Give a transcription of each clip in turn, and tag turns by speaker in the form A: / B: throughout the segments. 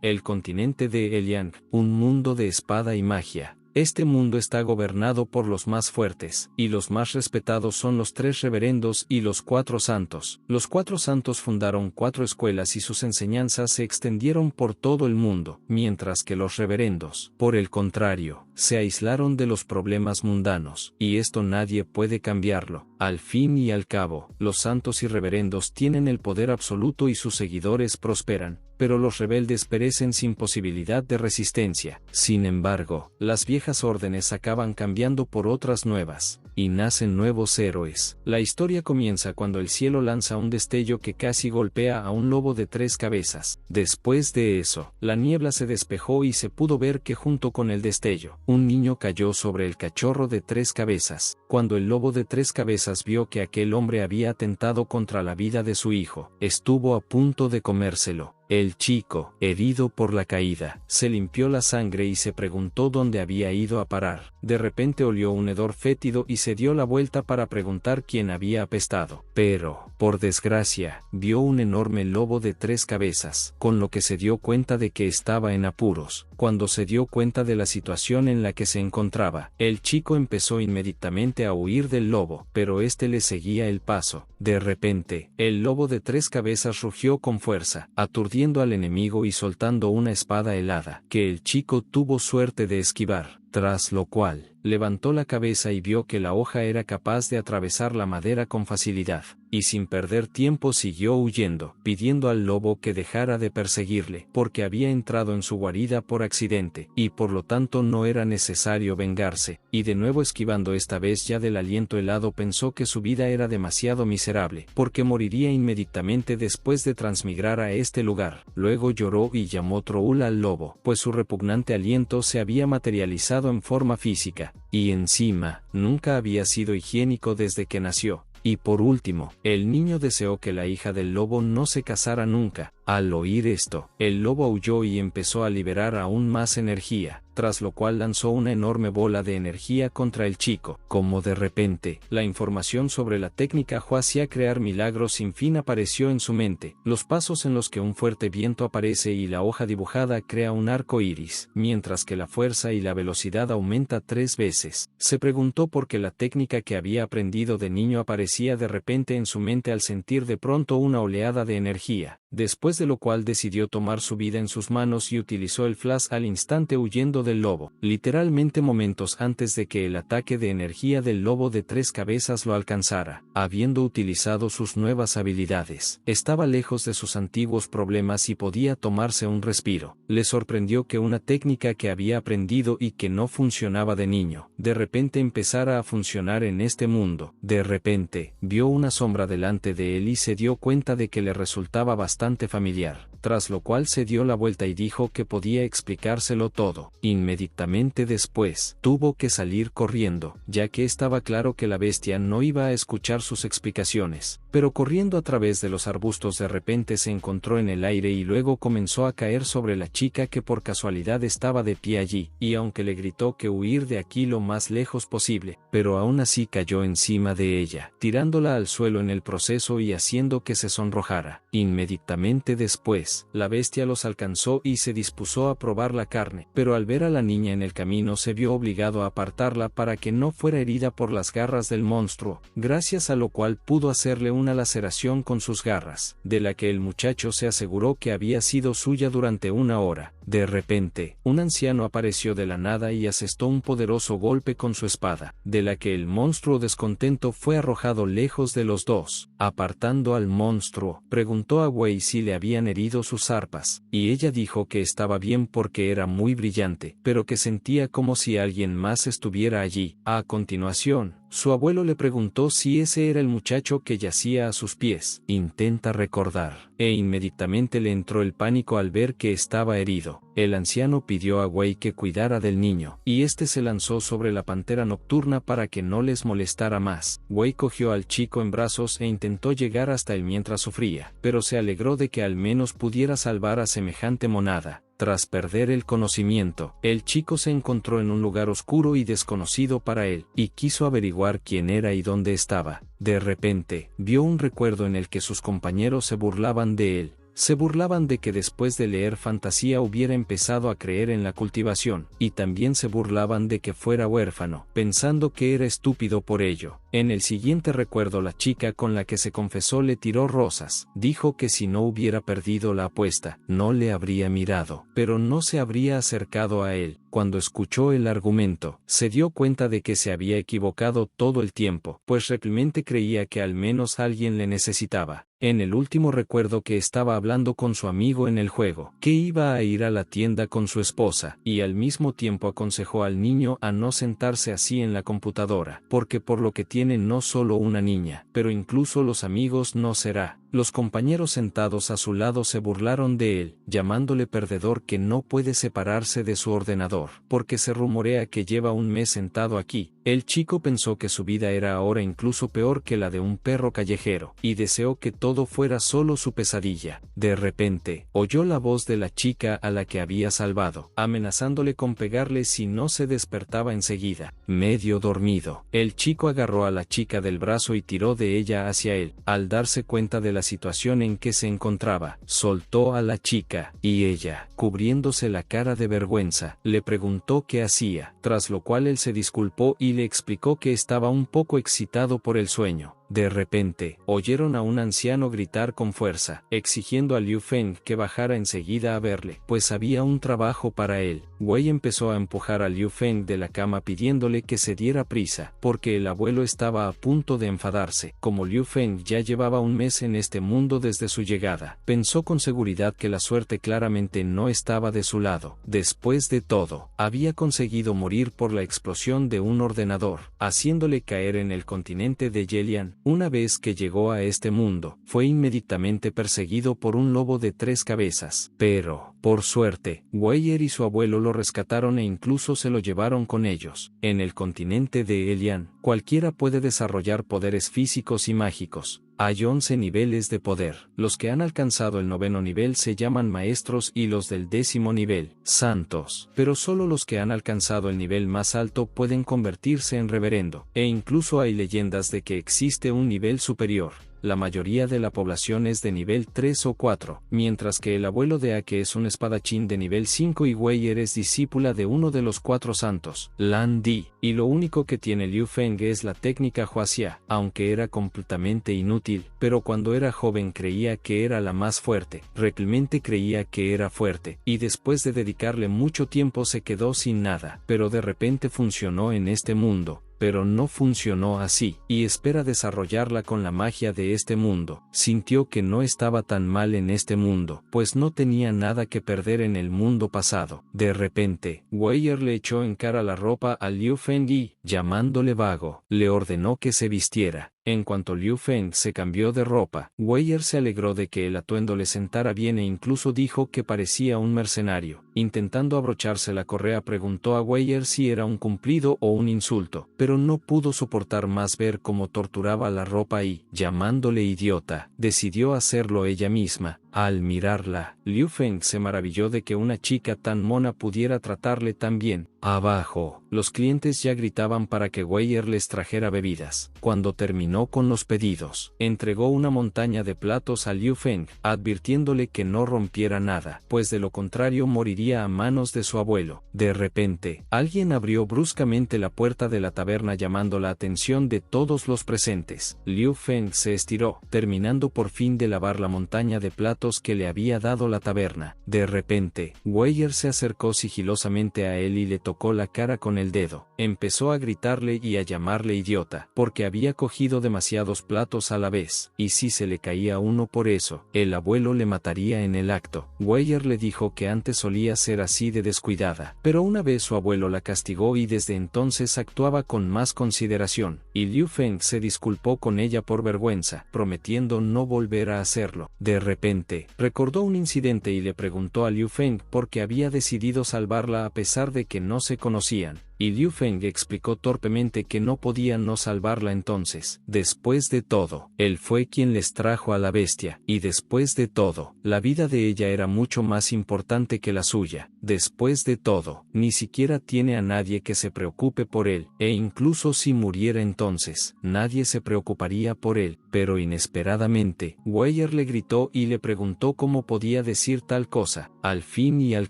A: El continente de Eliang, un mundo de espada y magia. Este mundo está gobernado por los más fuertes, y los más respetados son los 3 reverendos y los 4 santos. Los 4 santos fundaron 4 escuelas y sus enseñanzas se extendieron por todo el mundo, mientras que los reverendos, por el contrario, se aislaron de los problemas mundanos, y esto nadie puede cambiarlo. Al fin y al cabo, los santos y reverendos tienen el poder absoluto y sus seguidores prosperan, pero los rebeldes perecen sin posibilidad de resistencia. Sin embargo, las viejas órdenes acaban cambiando por otras nuevas, y nacen nuevos héroes. La historia comienza cuando el cielo lanza un destello que casi golpea a un lobo de 3 cabezas. Después de eso, la niebla se despejó y se pudo ver que junto con el destello, un niño cayó sobre el cachorro de 3 cabezas. Cuando el lobo de 3 cabezas vio que aquel hombre había atentado contra la vida de su hijo, estuvo a punto de comérselo. El chico, herido por la caída, se limpió la sangre y se preguntó dónde había ido a parar. De repente olió un hedor fétido y se dio la vuelta para preguntar quién había apestado. Pero, por desgracia, vio un enorme lobo de 3 cabezas, con lo que se dio cuenta de que estaba en apuros. Cuando se dio cuenta de la situación en la que se encontraba, el chico empezó inmediatamente a huir del lobo, pero este le seguía el paso. De repente, el lobo de 3 cabezas rugió con fuerza, aturdiendo al enemigo y soltando una espada helada, que el chico tuvo suerte de esquivar, tras lo cual, levantó la cabeza y vio que la hoja era capaz de atravesar la madera con facilidad, y sin perder tiempo siguió huyendo, pidiendo al lobo que dejara de perseguirle, porque había entrado en su guarida por accidente, y por lo tanto no era necesario vengarse, y de nuevo esquivando esta vez ya del aliento helado pensó que su vida era demasiado miserable, porque moriría inmediatamente después de transmigrar a este lugar. Luego lloró y llamó Troul al lobo, pues su repugnante aliento se había materializado en forma física, y encima, nunca había sido higiénico desde que nació. Y por último, el niño deseó que la hija del lobo no se casara nunca. Al oír esto, el lobo aulló y empezó a liberar aún más energía, tras lo cual lanzó una enorme bola de energía contra el chico. Como de repente, la información sobre la técnica Hua hacía crear milagros sin fin apareció en su mente, los pasos en los que un fuerte viento aparece y la hoja dibujada crea un arco iris, mientras que la fuerza y la velocidad aumenta 3 veces. Se preguntó por qué la técnica que había aprendido de niño aparecía de repente en su mente al sentir de pronto una oleada de energía. Después de lo cual decidió tomar su vida en sus manos y utilizó el flash al instante huyendo del lobo, literalmente momentos antes de que el ataque de energía del lobo de 3 cabezas lo alcanzara. Habiendo utilizado sus nuevas habilidades, estaba lejos de sus antiguos problemas y podía tomarse un respiro. Le sorprendió que una técnica que había aprendido y que no funcionaba de niño, de repente empezara a funcionar en este mundo. De repente, vio una sombra delante de él y se dio cuenta de que le resultaba bastante familiar, tras lo cual se dio la vuelta y dijo que podía explicárselo todo. Inmediatamente después, tuvo que salir corriendo, ya que estaba claro que la bestia no iba a escuchar sus explicaciones, pero corriendo a través de los arbustos de repente se encontró en el aire y luego comenzó a caer sobre la chica que por casualidad estaba de pie allí, y aunque le gritó que huir de aquí lo más lejos posible, pero aún así cayó encima de ella, tirándola al suelo en el proceso y haciendo que se sonrojara. Inmediatamente después, la bestia los alcanzó y se dispuso a probar la carne, pero al ver a la niña en el camino se vio obligado a apartarla para que no fuera herida por las garras del monstruo, gracias a lo cual pudo hacerle una laceración con sus garras, de la que el muchacho se aseguró que había sido suya durante 1 hora. De repente, un anciano apareció de la nada y asestó un poderoso golpe con su espada, de la que el monstruo descontento fue arrojado lejos de los dos. Apartando al monstruo, preguntó a Wei si le habían herido sus arpas, y ella dijo que estaba bien porque era muy brillante, pero que sentía como si alguien más estuviera allí. A continuación, su abuelo le preguntó si ese era el muchacho que yacía a sus pies. Intenta recordar, e inmediatamente le entró el pánico al ver que estaba herido. El anciano pidió a Wei que cuidara del niño, y este se lanzó sobre la pantera nocturna para que no les molestara más. Wei cogió al chico en brazos e intentó llegar hasta él mientras sufría, pero se alegró de que al menos pudiera salvar a semejante monada. Tras perder el conocimiento, el chico se encontró en un lugar oscuro y desconocido para él, y quiso averiguar quién era y dónde estaba. De repente, vio un recuerdo en el que sus compañeros se burlaban de él. Se burlaban de que después de leer fantasía hubiera empezado a creer en la cultivación, y también se burlaban de que fuera huérfano, pensando que era estúpido por ello. En el siguiente recuerdo la chica con la que se confesó le tiró rosas. Dijo que si no hubiera perdido la apuesta, no le habría mirado, pero no se habría acercado a él. Cuando escuchó el argumento, se dio cuenta de que se había equivocado todo el tiempo, pues realmente creía que al menos alguien le necesitaba. En el último recuerdo que estaba hablando con su amigo en el juego, que iba a ir a la tienda con su esposa, y al mismo tiempo aconsejó al niño a no sentarse así en la computadora, porque por lo que tiene no solo una niña, pero incluso los amigos no será. Los compañeros sentados a su lado se burlaron de él, llamándole perdedor que no puede separarse de su ordenador, porque se rumorea que lleva un mes sentado aquí. El chico pensó que su vida era ahora incluso peor que la de un perro callejero, y deseó que todo fuera solo su pesadilla. De repente, oyó la voz de la chica a la que había salvado, amenazándole con pegarle si no se despertaba enseguida. Medio dormido, el chico agarró a la chica del brazo y tiró de ella hacia él. Al darse cuenta de la situación en que se encontraba, soltó a la chica, y ella, cubriéndose la cara de vergüenza, le preguntó qué hacía, tras lo cual él se disculpó y le explicó que estaba un poco excitado por el sueño. De repente, oyeron a un anciano gritar con fuerza, exigiendo a Liu Feng que bajara enseguida a verle, pues había un trabajo para él. Wei empezó a empujar a Liu Feng de la cama pidiéndole que se diera prisa, porque el abuelo estaba a punto de enfadarse. Como Liu Feng ya llevaba un mes en este mundo desde su llegada, pensó con seguridad que la suerte claramente no estaba de su lado. Después de todo, había conseguido morir por la explosión de un ordenador, haciéndole caer en el continente de Yelian. Una vez que llegó a este mundo, fue inmediatamente perseguido por un lobo de 3 cabezas. Pero, por suerte, Weyer y su abuelo lo rescataron e incluso se lo llevaron con ellos. En el continente de Elian, cualquiera puede desarrollar poderes físicos y mágicos. Hay 11 niveles de poder. Los que han alcanzado el 9º nivel se llaman maestros y los del 10º nivel, santos. Pero solo los que han alcanzado el nivel más alto pueden convertirse en reverendo. E incluso hay leyendas de que existe un nivel superior. La mayoría de la población es de nivel 3 o 4, mientras que el abuelo de Ake es un espadachín de nivel 5 y Weyer es discípula de uno de los 4 santos, Lan Di, y lo único que tiene Liu Feng es la técnica Huaxia, aunque era completamente inútil, pero cuando era joven creía que era la más fuerte, realmente creía que era fuerte, y después de dedicarle mucho tiempo se quedó sin nada, pero de repente funcionó en este mundo. Pero no funcionó así, y espera desarrollarla con la magia de este mundo. Sintió que no estaba tan mal en este mundo, pues no tenía nada que perder en el mundo pasado. De repente, Weyer le echó en cara la ropa a Liu Feng y, llamándole vago, le ordenó que se vistiera. En cuanto Liu Feng se cambió de ropa, Weyer se alegró de que el atuendo le sentara bien e incluso dijo que parecía un mercenario. Intentando abrocharse la correa preguntó a Weyer si era un cumplido o un insulto, pero no pudo soportar más ver cómo torturaba la ropa y, llamándole idiota, decidió hacerlo ella misma. Al mirarla, Liu Feng se maravilló de que una chica tan mona pudiera tratarle tan bien. Abajo, los clientes ya gritaban para que Weyer les trajera bebidas. Cuando terminó con los pedidos, entregó una montaña de platos a Liu Feng, advirtiéndole que no rompiera nada, pues de lo contrario moriría a manos de su abuelo. De repente, alguien abrió bruscamente la puerta de la taberna llamando la atención de todos los presentes. Liu Feng se estiró, terminando por fin de lavar la montaña de platos que le había dado la taberna. De repente, Weyer se acercó sigilosamente a él y le tocó la cara con el dedo. Empezó a gritarle y a llamarle idiota, porque había cogido demasiados platos a la vez, y si se le caía uno por eso, el abuelo le mataría en el acto. Weyer le dijo que antes solía ser así de descuidada, pero una vez su abuelo la castigó y desde entonces actuaba con más consideración, y Liu Feng se disculpó con ella por vergüenza, prometiendo no volver a hacerlo. De repente, recordó un incidente y le preguntó a Liu Feng por qué había decidido salvarla a pesar de que no se conocían. y Liu Feng explicó torpemente que no podía no salvarla entonces. Después de todo, él fue quien les trajo a la bestia, y después de todo, la vida de ella era mucho más importante que la suya. Después de todo, ni siquiera tiene a nadie que se preocupe por él, e incluso si muriera entonces, nadie se preocuparía por él. Pero inesperadamente, Weyer le gritó y le preguntó cómo podía decir tal cosa. Al fin y al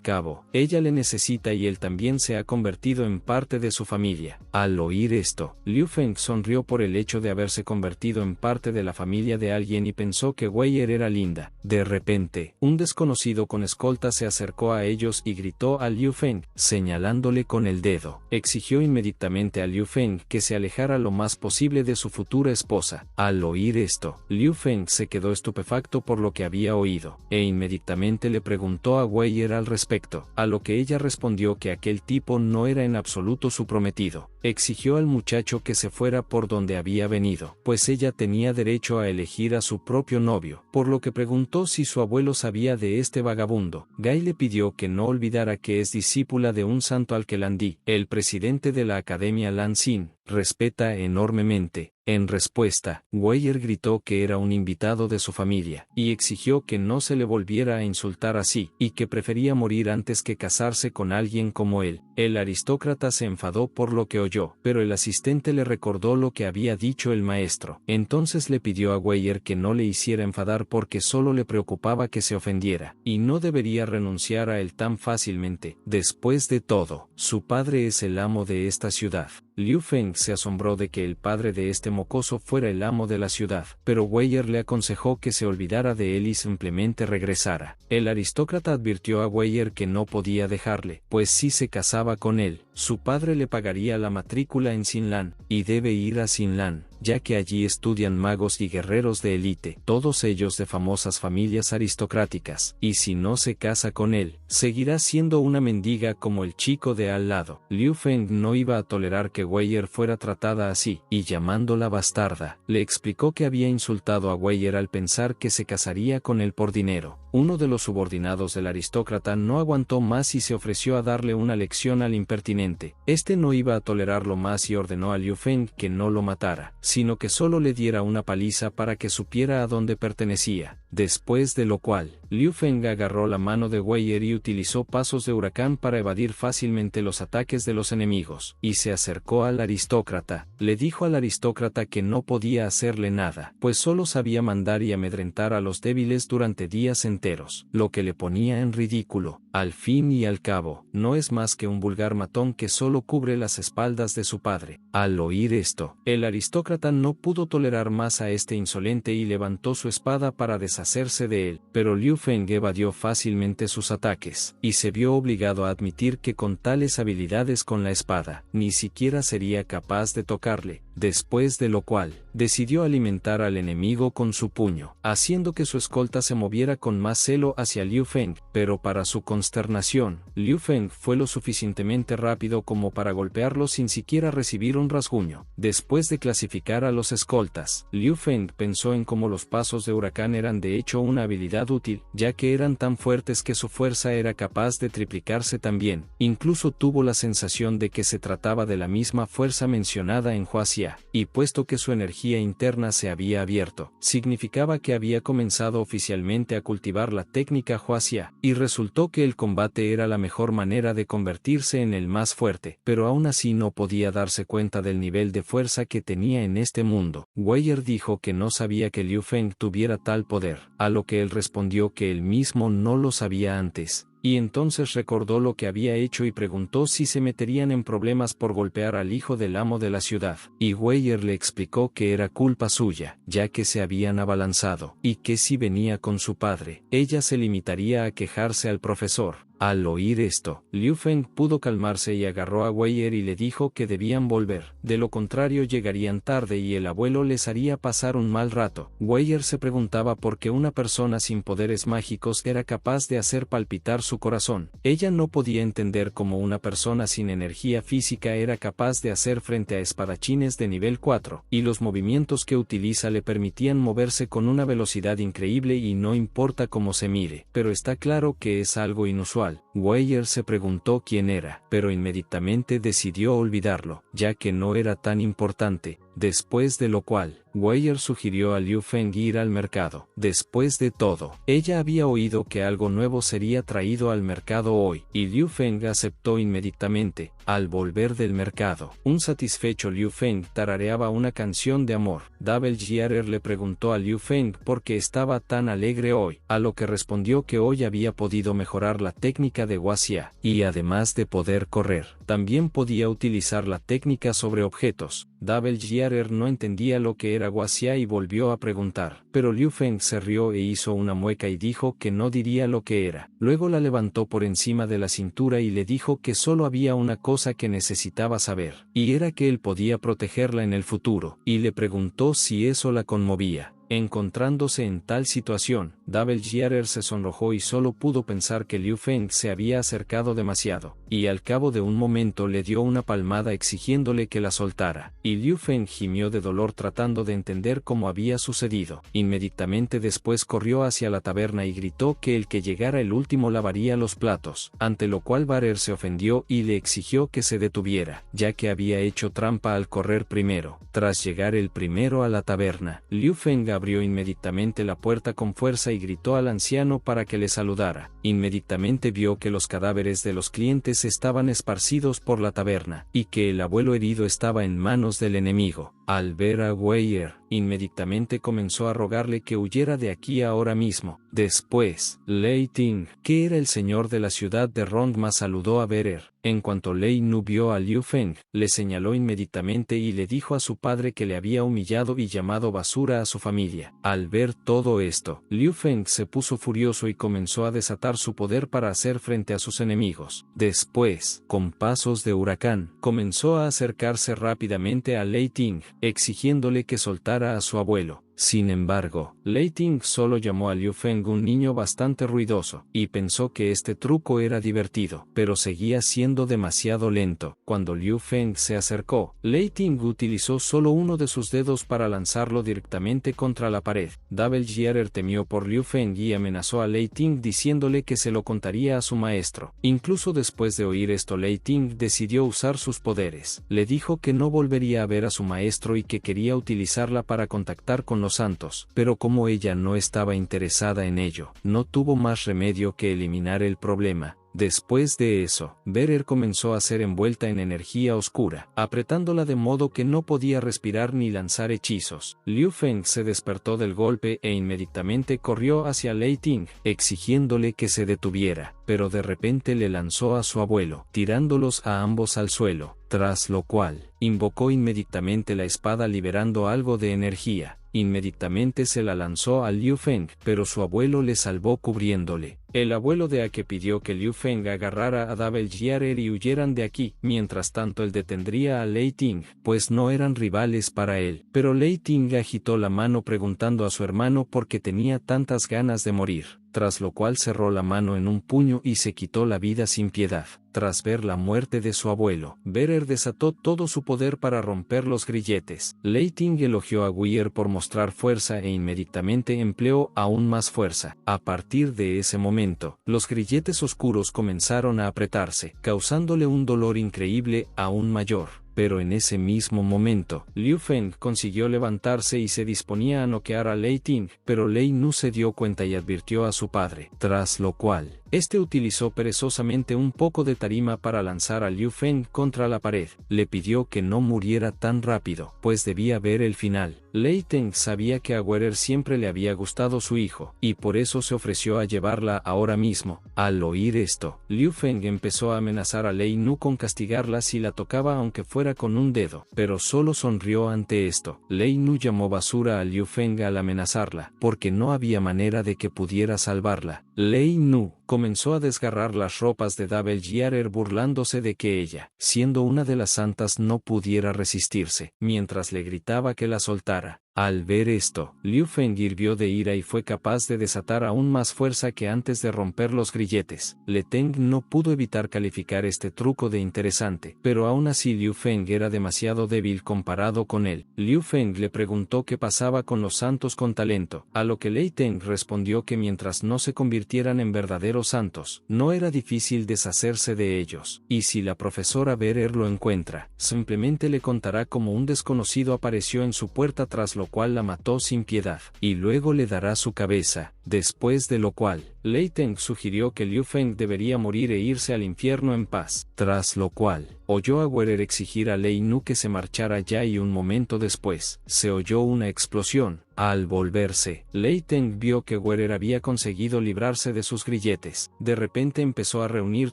A: cabo, ella le necesita y él también se ha convertido en parte de su familia. Al oír esto, Liu Feng sonrió por el hecho de haberse convertido en parte de la familia de alguien y pensó que Weyer era linda. De repente, un desconocido con escolta se acercó a ellos y gritó a Liu Feng, señalándole con el dedo. Exigió inmediatamente a Liu Feng que se alejara lo más posible de su futura esposa. Al oír esto, Liu Feng se quedó estupefacto por lo que había oído, e inmediatamente le preguntó a Weyer al respecto, a lo que ella respondió que aquel tipo no era en absoluto su prometido. Exigió al muchacho que se fuera por donde había venido, pues ella tenía derecho a elegir a su propio novio, por lo que preguntó si su abuelo sabía de este vagabundo. Gai le pidió que no olvidara que es discípula de un santo al que Landi, el presidente de la Academia Lanxin, respeta enormemente. En respuesta, Weyer gritó que era un invitado de su familia, y exigió que no se le volviera a insultar así, y que prefería morir antes que casarse con alguien como él. El aristócrata se enfadó por lo que oyó, pero el asistente le recordó lo que había dicho el maestro. Entonces le pidió a Weyer que no le hiciera enfadar porque solo le preocupaba que se ofendiera, y no debería renunciar a él tan fácilmente. Después de todo, su padre es el amo de esta ciudad. Liu Feng se asombró de que el padre de este mocoso fuera el amo de la ciudad, pero Weyer le aconsejó que se olvidara de él y simplemente regresara. El aristócrata advirtió a Weyer que no podía dejarle, pues si se casaba con él, su padre le pagaría la matrícula en Xinlan, y debe ir a Xinlan, ya que allí estudian magos y guerreros de élite, todos ellos de famosas familias aristocráticas, y si no se casa con él, seguirá siendo una mendiga como el chico de al lado. Liu Feng no iba a tolerar que Weyer fuera tratada así, y llamándola bastarda, le explicó que había insultado a Weyer al pensar que se casaría con él por dinero. Uno de los subordinados del aristócrata no aguantó más y se ofreció a darle una lección al impertinente. Este no iba a tolerarlo más y ordenó a Liu Feng que no lo matara, sino que solo le diera una paliza para que supiera a dónde pertenecía. Después de lo cual, Liu Feng agarró la mano de Weyer y utilizó pasos de huracán para evadir fácilmente los ataques de los enemigos, y se acercó al aristócrata. Le dijo al aristócrata que no podía hacerle nada, pues solo sabía mandar y amedrentar a los débiles durante días enteros, lo que le ponía en ridículo. Al fin y al cabo, no es más que un vulgar matón que solo cubre las espaldas de su padre. Al oír esto, el aristócrata no pudo tolerar más a este insolente y levantó su espada para deshacerse de él, pero Liu Feng evadió fácilmente sus ataques, y se vio obligado a admitir que con tales habilidades con la espada, ni siquiera sería capaz de tocarle. Después de lo cual, decidió alimentar al enemigo con su puño, haciendo que su escolta se moviera con más celo hacia Liu Feng, pero para su consternación, Liu Feng fue lo suficientemente rápido como para golpearlo sin siquiera recibir un rasguño. Después de clasificar a los escoltas, Liu Feng pensó en cómo los pasos de huracán eran de hecho una habilidad útil, ya que eran tan fuertes que su fuerza era capaz de triplicarse también. Incluso tuvo la sensación de que se trataba de la misma fuerza mencionada en Huaxia, y puesto que su energía interna se había abierto, significaba que había comenzado oficialmente a cultivar la técnica Huaxia, y resultó que el combate era la mejor manera de convertirse en el más fuerte, pero aún así no podía darse cuenta del nivel de fuerza que tenía en este mundo. Weyer dijo que no sabía que Liu Feng tuviera tal poder, a lo que él respondió que él mismo no lo sabía antes. Y entonces recordó lo que había hecho y preguntó si se meterían en problemas por golpear al hijo del amo de la ciudad. Y Weyer le explicó que era culpa suya, ya que se habían abalanzado, y que si venía con su padre, ella se limitaría a quejarse al profesor. Al oír esto, Liu Feng pudo calmarse y agarró a Weyer y le dijo que debían volver, de lo contrario llegarían tarde y el abuelo les haría pasar un mal rato. Weyer se preguntaba por qué una persona sin poderes mágicos era capaz de hacer palpitar su corazón. Ella no podía entender cómo una persona sin energía física era capaz de hacer frente a espadachines de nivel 4, y los movimientos que utiliza le permitían moverse con una velocidad increíble y no importa cómo se mire, pero está claro que es algo inusual. cual, Weyer se preguntó quién era, pero inmediatamente decidió olvidarlo, ya que no era tan importante. Después de lo cual, Weyer sugirió a Liu Feng ir al mercado. Después de todo, ella había oído que algo nuevo sería traído al mercado hoy, y Liu Feng aceptó inmediatamente. Al volver del mercado, un satisfecho Liu Feng tarareaba una canción de amor. Double Jierer le preguntó a Liu Feng por qué estaba tan alegre hoy, a lo que respondió que hoy había podido mejorar la técnica de Guaxia, y además de poder correr, también podía utilizar la técnica sobre objetos. Double Jierer no entendía lo que era Guaxia y volvió a preguntar, pero Liu Feng se rió e hizo una mueca y dijo que no diría lo que era. Luego la levantó por encima de la cintura y le dijo que solo había una cosa que necesitaba saber, y era que él podía protegerla en el futuro, y le preguntó si eso la conmovía. Encontrándose en tal situación, Double Jierer se sonrojó y solo pudo pensar que Liu Feng se había acercado demasiado, y al cabo de un momento le dio una palmada exigiéndole que la soltara, y Liu Feng gimió de dolor tratando de entender cómo había sucedido. Inmediatamente después corrió hacia la taberna y gritó que el que llegara el último lavaría los platos, ante lo cual Barer se ofendió y le exigió que se detuviera, ya que había hecho trampa al correr primero. Tras llegar el primero a la taberna, Liu Feng abrió inmediatamente la puerta con fuerza y gritó al anciano para que le saludara. Inmediatamente vio que los cadáveres de los clientes estaban esparcidos por la taberna, y que el abuelo herido estaba en manos del enemigo. Al ver a Weyer, inmediatamente comenzó a rogarle que huyera de aquí ahora mismo. Después, Lei Ting, que era el señor de la ciudad de Rongma, saludó a Berer. En cuanto Lei Nu vio a Liu Feng, le señaló inmediatamente y le dijo a su padre que le había humillado y llamado basura a su familia. Al ver todo esto, Liu Feng se puso furioso y comenzó a desatar su poder para hacer frente a sus enemigos. Después, con pasos de huracán, comenzó a acercarse rápidamente a Lei Ting, exigiéndole que soltara a su abuelo. Sin embargo, Lei Ting solo llamó a Liu Feng un niño bastante ruidoso, y pensó que este truco era divertido, pero seguía siendo demasiado lento. Cuando Liu Feng se acercó, Lei Ting utilizó solo uno de sus dedos para lanzarlo directamente contra la pared. Double Jierer temió por Liu Feng y amenazó a Lei Ting diciéndole que se lo contaría a su maestro. Incluso después de oír esto, Lei Ting decidió usar sus poderes. Le dijo que no volvería a ver a su maestro y que quería utilizarla para contactar con los santos, pero como ella no estaba interesada en ello, no tuvo más remedio que eliminar el problema. Después de eso, Berer comenzó a ser envuelta en energía oscura, apretándola de modo que no podía respirar ni lanzar hechizos. Liu Feng se despertó del golpe e inmediatamente corrió hacia Lei Ting, exigiéndole que se detuviera, pero de repente le lanzó a su abuelo, tirándolos a ambos al suelo, tras lo cual, invocó inmediatamente la espada liberando algo de energía. Inmediatamente se la lanzó a Liu Feng, pero su abuelo le salvó cubriéndole. El abuelo de Ake pidió que Liu Feng agarrara a Double Jierer y huyeran de aquí. Mientras tanto él detendría a Lei Ting, pues no eran rivales para él. Pero Lei Ting agitó la mano preguntando a su hermano por qué tenía tantas ganas de morir, tras lo cual cerró la mano en un puño y se quitó la vida sin piedad. Tras ver la muerte de su abuelo, Berer desató todo su poder para romper los grilletes. Lei Ting elogió a Weyer por mostrar fuerza e inmediatamente empleó aún más fuerza. A partir de ese momento, los grilletes oscuros comenzaron a apretarse, causándole un dolor increíble aún mayor. Pero en ese mismo momento, Liu Feng consiguió levantarse y se disponía a noquear a Lei Ting, pero Lei Nu se dio cuenta y advirtió a su padre, tras lo cual, este utilizó perezosamente un poco de tarima para lanzar a Liu Feng contra la pared. Le pidió que no muriera tan rápido, pues debía ver el final. Lei Ting sabía que a Werer siempre le había gustado su hijo, y por eso se ofreció a llevarla ahora mismo. Al oír esto, Liu Feng empezó a amenazar a Lei Nu con castigarla si la tocaba aunque fuera con un dedo, pero solo sonrió ante esto. Lei Nu llamó basura a Liu Feng al amenazarla, porque no había manera de que pudiera salvarla. Lei Nu comenzó a desgarrar las ropas de Double Jierer burlándose de que ella, siendo una de las santas, no pudiera resistirse, mientras le gritaba que la soltara. Al ver esto, Liu Feng hirvió de ira y fue capaz de desatar aún más fuerza que antes de romper los grilletes. Le Teng no pudo evitar calificar este truco de interesante, pero aún así Liu Feng era demasiado débil comparado con él. Liu Feng le preguntó qué pasaba con los santos con talento, a lo que Lei Teng respondió que mientras no se convirtieran en verdaderos santos, no era difícil deshacerse de ellos, y si la profesora Berer lo encuentra, simplemente le contará cómo un desconocido apareció en su puerta tras lo cual la mató sin piedad, y luego le dará su cabeza, después de lo cual, Lei Teng sugirió que Liu Feng debería morir e irse al infierno en paz, tras lo cual, oyó a Werer exigir a Lei Nu que se marchara ya y un momento después, se oyó una explosión. Al volverse, Lei Teng vio que Werer había conseguido librarse de sus grilletes. De repente empezó a reunir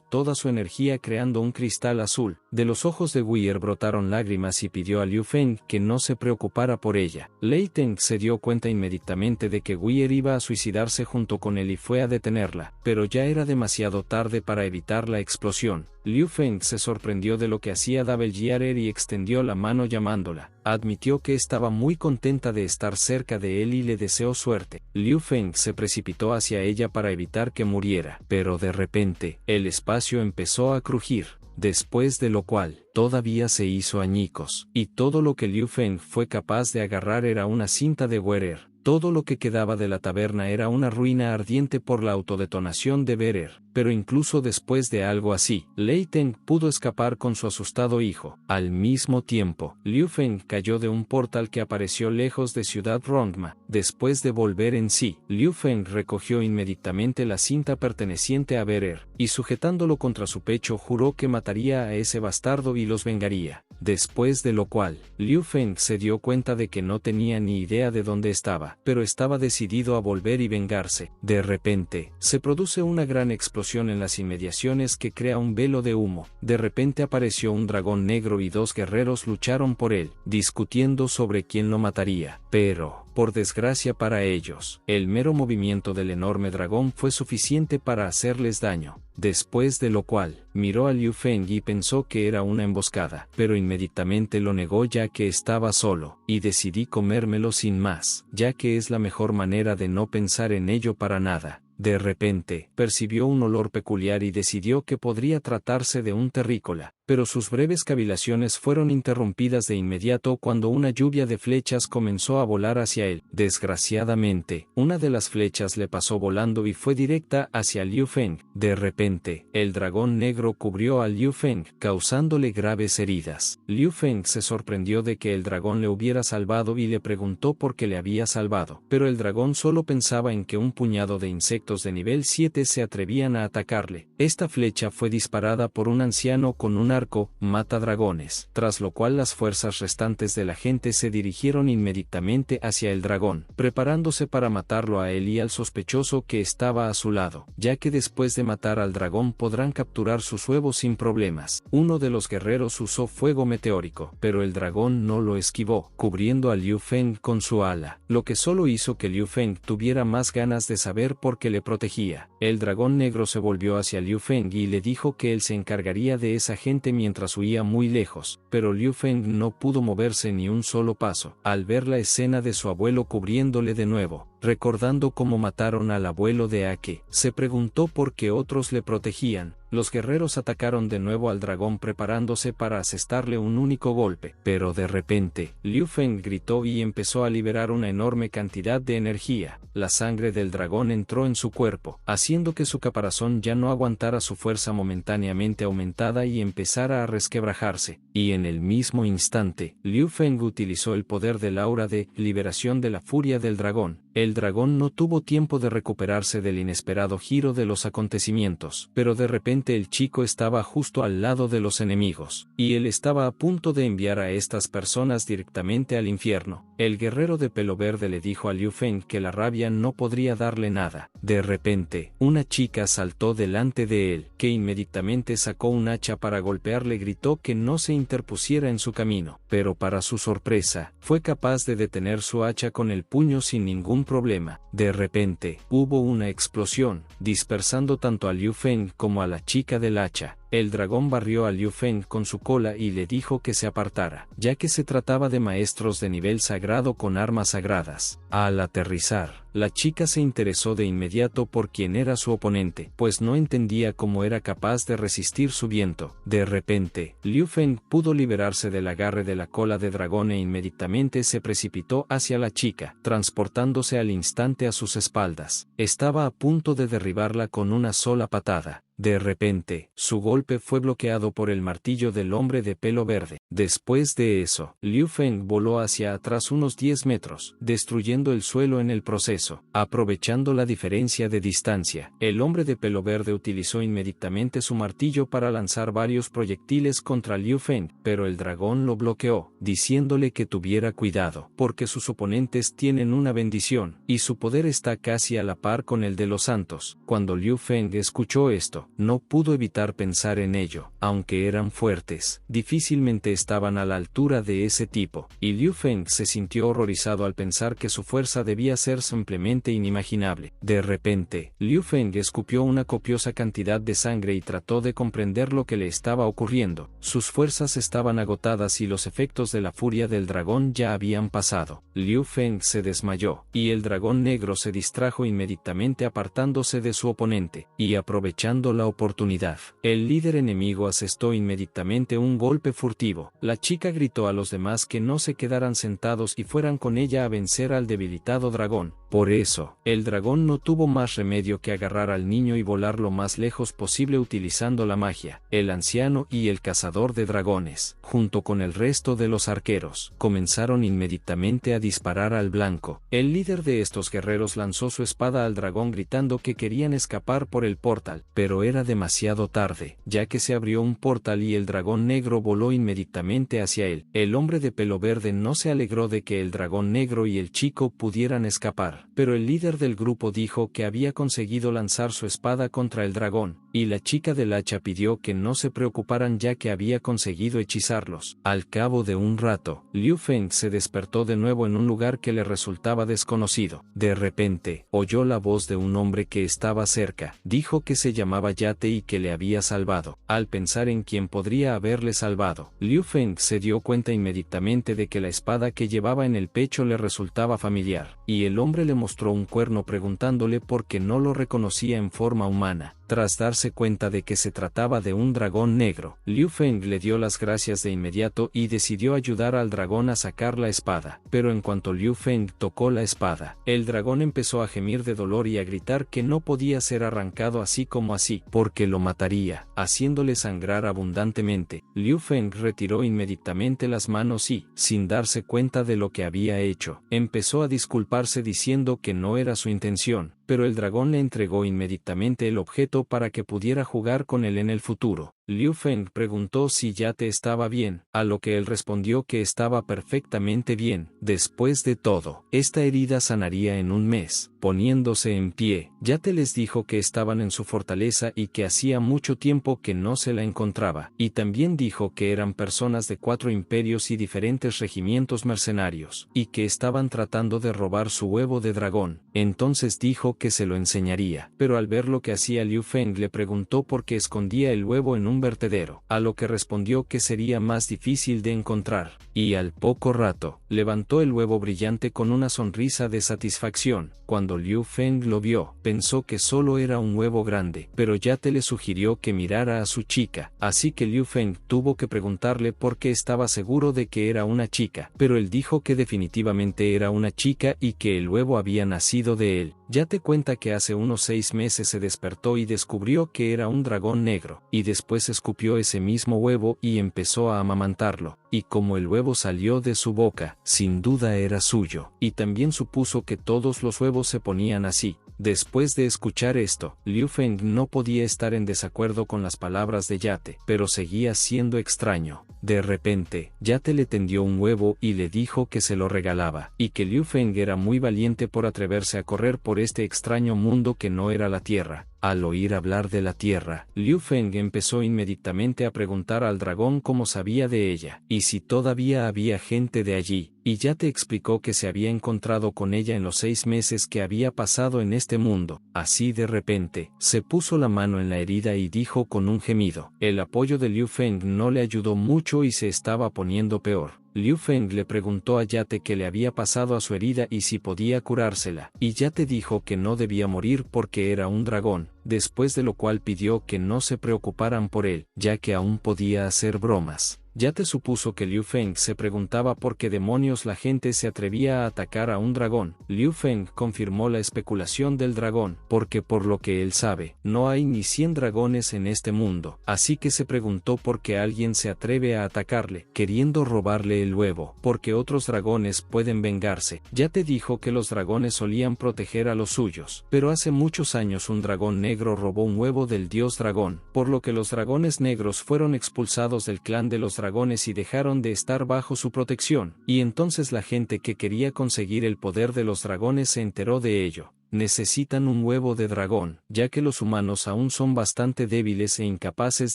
A: toda su energía creando un cristal azul. De los ojos de Weir brotaron lágrimas y pidió a Liu Feng que no se preocupara por ella. Lei Teng se dio cuenta inmediatamente de que Weir iba a suicidarse junto con él y fue a detenerla, pero ya era demasiado tarde para evitar la explosión. Liu Feng se sorprendió de lo que hacía Double Jiarer y extendió la mano llamándola. Admitió que estaba muy contenta de estar cerca de él y le deseó suerte. Liu Feng se precipitó hacia ella para evitar que muriera, pero de repente, el espacio empezó a crujir. Después de lo cual, todavía se hizo añicos, y todo lo que Liu Feng fue capaz de agarrar era una cinta de Werer. Todo lo que quedaba de la taberna era una ruina ardiente por la autodetonación de Werer, pero incluso después de algo así, Lei Teng pudo escapar con su asustado hijo. Al mismo tiempo, Liu Feng cayó de un portal que apareció lejos de Ciudad Rongma. Después de volver en sí, Liu Feng recogió inmediatamente la cinta perteneciente a Werer, y sujetándolo contra su pecho juró que mataría a ese bastardo y los vengaría. Después de lo cual, Liu Feng se dio cuenta de que no tenía ni idea de dónde estaba, pero estaba decidido a volver y vengarse. De repente, se produce una gran explosión en las inmediaciones que crea un velo de humo. De repente apareció un dragón negro y dos guerreros lucharon por él, discutiendo sobre quién lo mataría. Pero, por desgracia para ellos, el mero movimiento del enorme dragón fue suficiente para hacerles daño. Después de lo cual, miró a Liu Feng y pensó que era una emboscada, pero inmediatamente lo negó ya que estaba solo, y decidí comérmelo sin más, ya que es la mejor manera de no pensar en ello para nada. De repente, percibió un olor peculiar y decidió que podría tratarse de un terrícola, pero sus breves cavilaciones fueron interrumpidas de inmediato cuando una lluvia de flechas comenzó a volar hacia él. Desgraciadamente, una de las flechas le pasó volando y fue directa hacia Liu Feng. De repente, el dragón negro cubrió a Liu Feng, causándole graves heridas. Liu Feng se sorprendió de que el dragón le hubiera salvado y le preguntó por qué le había salvado, pero el dragón solo pensaba en que un puñado de insectos de nivel 7 se atrevían a atacarle. Esta flecha fue disparada por un anciano con un arco mata-dragones, tras lo cual las fuerzas restantes de la gente se dirigieron inmediatamente hacia el dragón, preparándose para matarlo a él y al sospechoso que estaba a su lado, ya que después de matar al dragón podrán capturar sus huevos sin problemas. Uno de los guerreros usó fuego meteórico, pero el dragón no lo esquivó, cubriendo a Liu Feng con su ala, lo que solo hizo que Liu Feng tuviera más ganas de saber por qué le protegía. El dragón negro se volvió hacia Liu Feng y le dijo que él se encargaría de esa gente mientras huía muy lejos, pero Liu Feng no pudo moverse ni un solo paso. Al ver la escena de su abuelo cubriéndole de nuevo, recordando cómo mataron al abuelo de Ake, se preguntó por qué otros le protegían. Los guerreros atacaron de nuevo al dragón preparándose para asestarle un único golpe, pero de repente, Liu Feng gritó y empezó a liberar una enorme cantidad de energía. La sangre del dragón entró en su cuerpo, haciendo que su caparazón ya no aguantara su fuerza momentáneamente aumentada y empezara a resquebrajarse, y en el mismo instante, Liu Feng utilizó el poder del aura de liberación de la furia del dragón. El dragón no tuvo tiempo de recuperarse del inesperado giro de los acontecimientos, pero de repente el chico estaba justo al lado de los enemigos, y él estaba a punto de enviar a estas personas directamente al infierno. El guerrero de pelo verde le dijo a Liu Feng que la rabia no podría darle nada. De repente, una chica saltó delante de él, que inmediatamente sacó un hacha para golpearle. Gritó que no se interpusiera en su camino, pero para su sorpresa, fue capaz de detener su hacha con el puño sin ningún problema. De repente, hubo una explosión, dispersando tanto a Liu Feng como a la chica del hacha. El dragón barrió a Liu Feng con su cola y le dijo que se apartara, ya que se trataba de maestros de nivel sagrado con armas sagradas. Al aterrizar, la chica se interesó de inmediato por quién era su oponente, pues no entendía cómo era capaz de resistir su viento. De repente, Liu Feng pudo liberarse del agarre de la cola de dragón e inmediatamente se precipitó hacia la chica, transportándose al instante a sus espaldas. Estaba a punto de derribarla con una sola patada. De repente, su golpe fue bloqueado por el martillo del hombre de pelo verde. Después de eso, Liu Feng voló hacia atrás unos 10 metros, destruyendo el suelo en el proceso. Aprovechando la diferencia de distancia, el hombre de pelo verde utilizó inmediatamente su martillo para lanzar varios proyectiles contra Liu Feng, pero el dragón lo bloqueó, diciéndole que tuviera cuidado, porque sus oponentes tienen una bendición, y su poder está casi a la par con el de los santos. Cuando Liu Feng escuchó esto, no pudo evitar pensar en ello. Aunque eran fuertes, difícilmente estaban a la altura de ese tipo, y Liu Feng se sintió horrorizado al pensar que su fuerza debía ser simplemente inimaginable. De repente, Liu Feng escupió una copiosa cantidad de sangre y trató de comprender lo que le estaba ocurriendo. Sus fuerzas estaban agotadas y los efectos de la furia del dragón ya habían pasado. Liu Feng se desmayó, y el dragón negro se distrajo inmediatamente apartándose de su oponente, y aprovechando la oportunidad, el líder enemigo asestó inmediatamente un golpe furtivo. La chica gritó a los demás que no se quedaran sentados y fueran con ella a vencer al debilitado dragón. Por eso, el dragón no tuvo más remedio que agarrar al niño y volar lo más lejos posible utilizando la magia. El anciano y el cazador de dragones, junto con el resto de los arqueros, comenzaron inmediatamente a disparar al blanco. El líder de estos guerreros lanzó su espada al dragón gritando que querían escapar por el portal, pero era demasiado tarde, ya que se abrió un portal y el dragón negro voló inmediatamente hacia él. El hombre de pelo verde no se alegró de que el dragón negro y el chico pudieran escapar, pero el líder del grupo dijo que había conseguido lanzar su espada contra el dragón, y la chica del hacha pidió que no se preocuparan ya que había conseguido hechizarlos. Al cabo de un rato, Liu Feng se despertó de nuevo en un lugar que le resultaba desconocido. De repente, oyó la voz de un hombre que estaba cerca. Dijo que se llamaba Yate y que le había salvado. Al pensar en quién podría haberle salvado, Liu Feng se dio cuenta inmediatamente de que la espada que llevaba en el pecho le resultaba familiar, y el hombre le mostró un cuerno preguntándole por qué no lo reconocía en forma humana. Tras darse cuenta de que se trataba de un dragón negro, Liu Feng le dio las gracias de inmediato y decidió ayudar al dragón a sacar la espada. Pero en cuanto Liu Feng tocó la espada, el dragón empezó a gemir de dolor y a gritar que no podía ser arrancado así como así, porque lo mataría, haciéndole sangrar abundantemente. Liu Feng retiró inmediatamente las manos y, sin darse cuenta de lo que había hecho, empezó a disculparse diciendo que no era su intención, pero el dragón le entregó inmediatamente el objeto para que pudiera jugar con él en el futuro. Liu Feng preguntó si Yate estaba bien, a lo que él respondió que estaba perfectamente bien. Después de todo, esta herida sanaría en un mes. Poniéndose en pie, Yate les dijo que estaban en su fortaleza y que hacía mucho tiempo que no se la encontraba, y también dijo que eran personas de 4 imperios y diferentes regimientos mercenarios, y que estaban tratando de robar su huevo de dragón. Entonces dijo que se lo enseñaría, pero al ver lo que hacía Liu Feng le preguntó por qué escondía el huevo en un vertedero, a lo que respondió que sería más difícil de encontrar, y al poco rato, levantó el huevo brillante con una sonrisa de satisfacción. Cuando Liu Feng lo vio, pensó que solo era un huevo grande, pero Yate le sugirió que mirara a su chica, así que Liu Feng tuvo que preguntarle por qué estaba seguro de que era una chica, pero él dijo que definitivamente era una chica y que el huevo había nacido de él. Yate cuenta que hace unos 6 meses se despertó y descubrió que era un dragón negro, y después escupió ese mismo huevo y empezó a amamantarlo, y como el huevo salió de su boca, sin duda era suyo, y también supuso que todos los huevos se ponían así. Después de escuchar esto, Liu Feng no podía estar en desacuerdo con las palabras de Yate, pero seguía siendo extraño. De repente, Yate le tendió un huevo y le dijo que se lo regalaba, y que Liu Feng era muy valiente por atreverse a correr por este extraño mundo que no era la Tierra. Al oír hablar de la tierra, Liu Feng empezó inmediatamente a preguntar al dragón cómo sabía de ella, y si todavía había gente de allí, y Yate explicó que se había encontrado con ella en los 6 meses que había pasado en este mundo. Así de repente, se puso la mano en la herida y dijo con un gemido. El apoyo de Liu Feng no le ayudó mucho y se estaba poniendo peor. Liu Feng le preguntó a Yate qué le había pasado a su herida y si podía curársela, y Yate dijo que no debía morir porque era un dragón, después de lo cual pidió que no se preocuparan por él, ya que aún podía hacer bromas. Yate supuso que Liu Feng se preguntaba por qué demonios la gente se atrevía a atacar a un dragón. Liu Feng confirmó la especulación del dragón, porque por lo que él sabe, no hay ni 100 dragones en este mundo, así que se preguntó por qué alguien se atreve a atacarle, queriendo robarle el huevo, porque otros dragones pueden vengarse. Yate dijo que los dragones solían proteger a los suyos, pero hace muchos años un dragón negro robó un huevo del dios dragón, por lo que los dragones negros fueron expulsados del clan de los dragones y dejaron de estar bajo su protección, y entonces la gente que quería conseguir el poder de los dragones se enteró de ello. Necesitan un huevo de dragón, ya que los humanos aún son bastante débiles e incapaces